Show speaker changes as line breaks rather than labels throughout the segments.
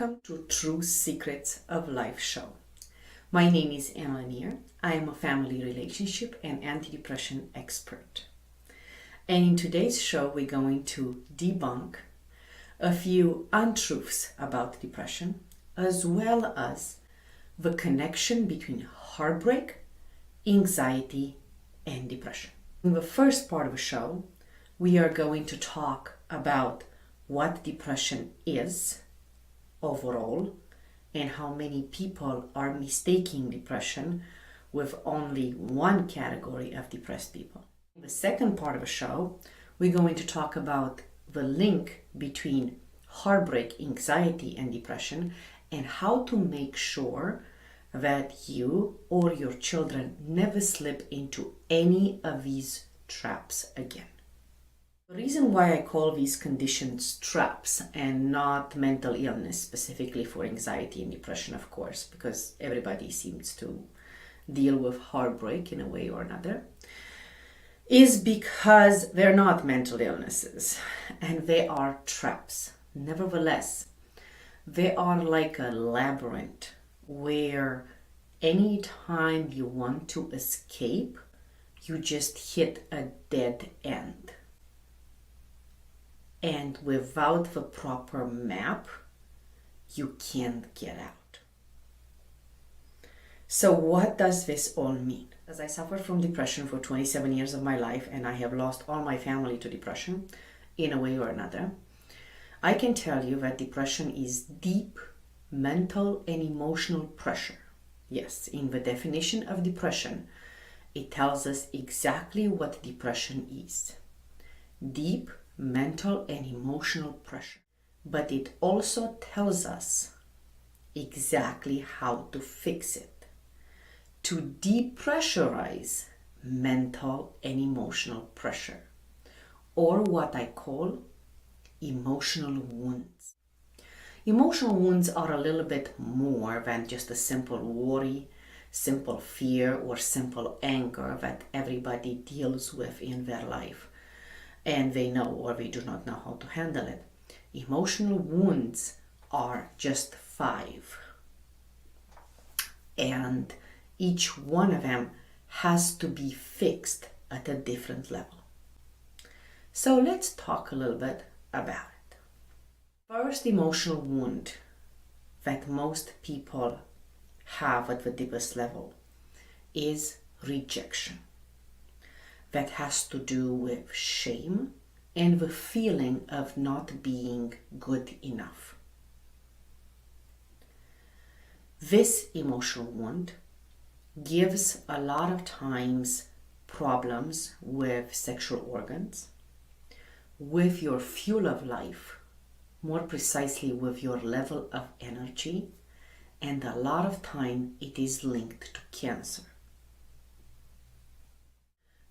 Welcome to True Secrets of Life show. My name is Ana Lennyr. I am a family relationship and antidepressant expert. And in today's show, we're going to debunk a few untruths about depression, as well as the connection between heartbreak, anxiety, and depression. In the first part of the show, we are going to talk about what depression is overall and how many people are mistaking depression with only one category of depressed people. In the second part of the show, we're going to talk about the link between heartbreak, anxiety, and depression, and how to make sure that you or your children never slip into any of these traps again. The reason why I call these conditions traps and not mental illness, specifically for anxiety and depression, of course, because everybody seems to deal with heartbreak in a way or another, is because they're not mental illnesses and they are traps. Nevertheless, they are like a labyrinth where anytime you want to escape, you just hit a dead end. And without the proper map, you can't get out. So what does this all mean? As I suffered from depression for 27 years of my life, and I have lost all my family to depression in a way or another, I can tell you that depression is deep mental and emotional pressure. Yes, in the definition of depression, it tells us exactly what depression is. Deep mental and emotional pressure. But it also tells us exactly how to fix it. To depressurize mental and emotional pressure, or what I call emotional wounds. Emotional wounds are a little bit more than just a simple worry, simple fear, or simple anger that everybody deals with in their life, and they know or they do not know how to handle it. Emotional wounds are just 5. And each one of them has to be fixed at a different level. So let's talk a little bit about it. First emotional wound that most people have at the deepest level is rejection. That has to do with shame and the feeling of not being good enough. This emotional wound gives a lot of times problems with sexual organs, with your fuel of life, more precisely with your level of energy, and a lot of time it is linked to cancer.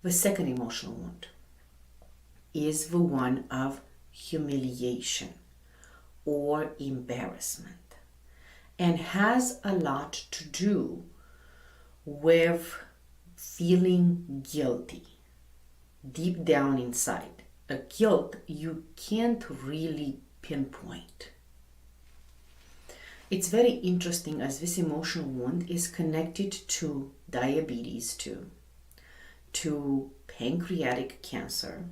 The second emotional wound is the one of humiliation or embarrassment, and has a lot to do with feeling guilty deep down inside. A guilt you can't really pinpoint. It's very interesting as this emotional wound is connected to diabetes too, to pancreatic cancer,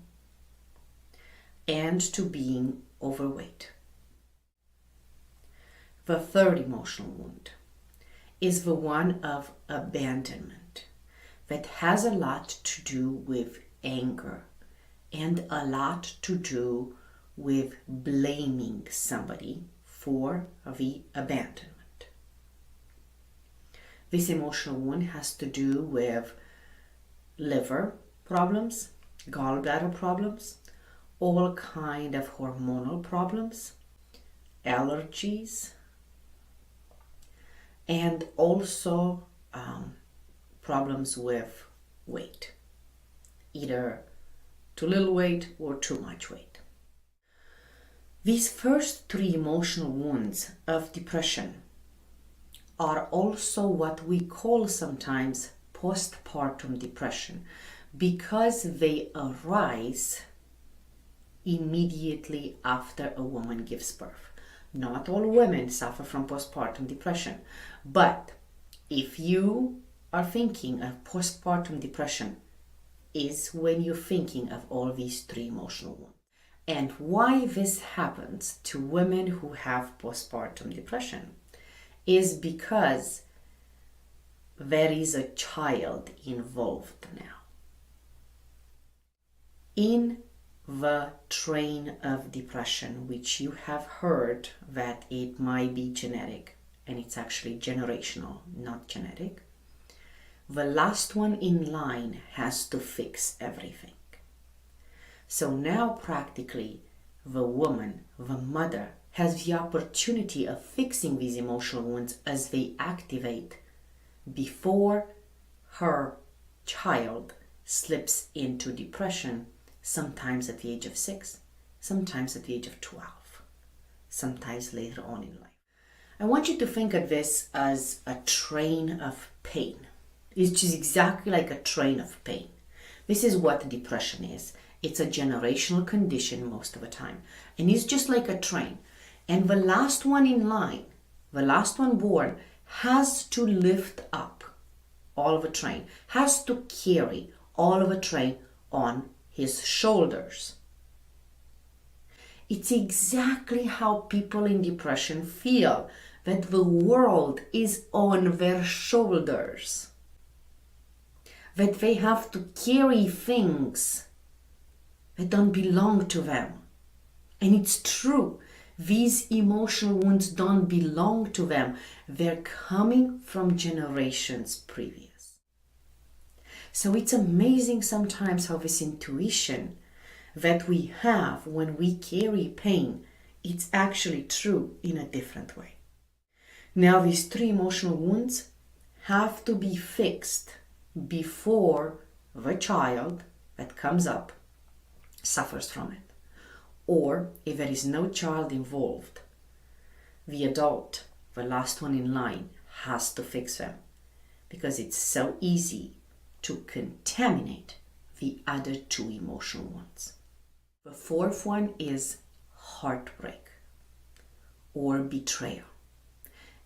and to being overweight. The third emotional wound is the one of abandonment that has a lot to do with anger and a lot to do with blaming somebody for the abandonment. This emotional wound has to do with liver problems, gallbladder problems, all kind of hormonal problems, allergies, and also problems with weight, either too little weight or too much weight. These first 3 emotional wounds of depression are also what we call sometimes postpartum depression, because they arise immediately after a woman gives birth. Not all women suffer from postpartum depression, but if you are thinking of postpartum depression, is when you're thinking of all these three emotional wounds. And why this happens to women who have postpartum depression is because there is a child involved now. In the train of depression, which you have heard that it might be genetic, and it's actually generational, not genetic, the last one in line has to fix everything. So now practically the woman, the mother, has the opportunity of fixing these emotional wounds as they activate before her child slips into depression, sometimes at the age of 6, sometimes at the age of 12, sometimes later on in life. I want you to think of this as a train of pain. It's just exactly like a train of pain. This is what depression is. It's a generational condition most of the time. And it's just like a train. And the last one in line, the last one born, has to lift up all of a train, has to carry all of a train on his shoulders. It's exactly how people in depression feel, that the world is on their shoulders, that they have to carry things that don't belong to them. And it's true. These emotional wounds don't belong to them. They're coming from generations previous. So it's amazing sometimes how this intuition that we have when we carry pain, it's actually true in a different way. Now these three emotional wounds have to be fixed before the child that comes up suffers from it. Or if there is no child involved, the adult, the last one in line, has to fix them, because it's so easy to contaminate the other two emotional ones. The fourth one is heartbreak or betrayal.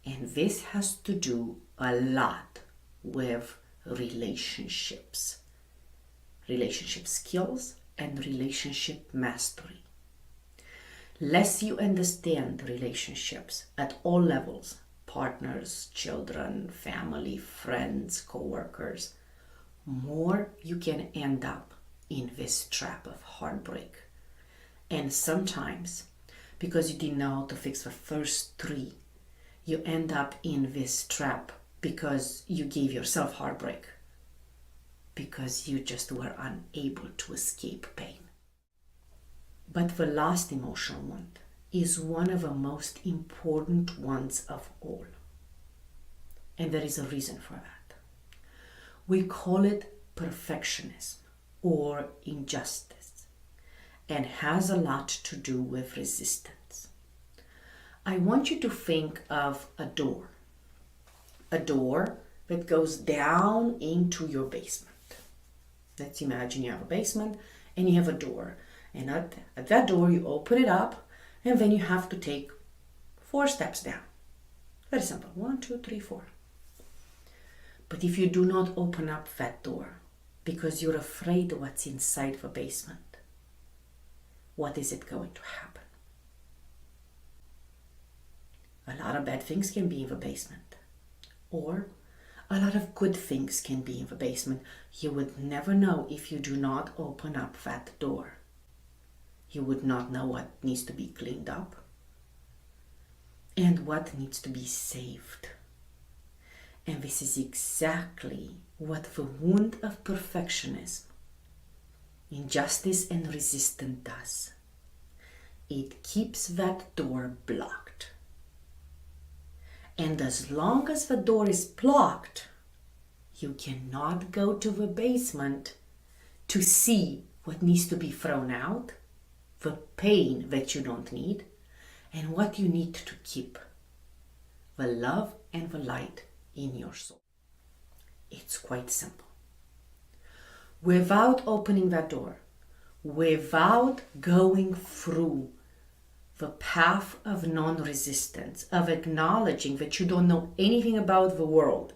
And this has to do a lot with relationships, relationship skills, and relationship mastery. Less you understand relationships at all levels, partners, children, family, friends, co-workers, more you can end up in this trap of heartbreak. And sometimes, because you didn't know how to fix the first three, you end up in this trap because you gave yourself heartbreak, because you just were unable to escape pain. But the last emotional wound is one of the most important ones of all. And there is a reason for that. We call it perfectionism or injustice, and has a lot to do with resistance. I want you to think of a door that goes down into your basement. Let's imagine you have a basement and you have a door. And at that door, you open it up, and then you have to take 4 steps down. Very simple. 1, 2, 3, 4. But if you do not open up that door because you're afraid of what's inside the basement, what is it going to happen? A lot of bad things can be in the basement. Or a lot of good things can be in the basement. You would never know if you do not open up that door. You would not know what needs to be cleaned up and what needs to be saved. And this is exactly what the wound of perfectionism, injustice, and resistance does. It keeps that door blocked. And as long as the door is blocked, you cannot go to the basement to see what needs to be thrown out, the pain that you don't need, and what you need to keep, the love and the light in your soul. It's quite simple. Without opening that door, without going through the path of non-resistance, of acknowledging that you don't know anything about the world,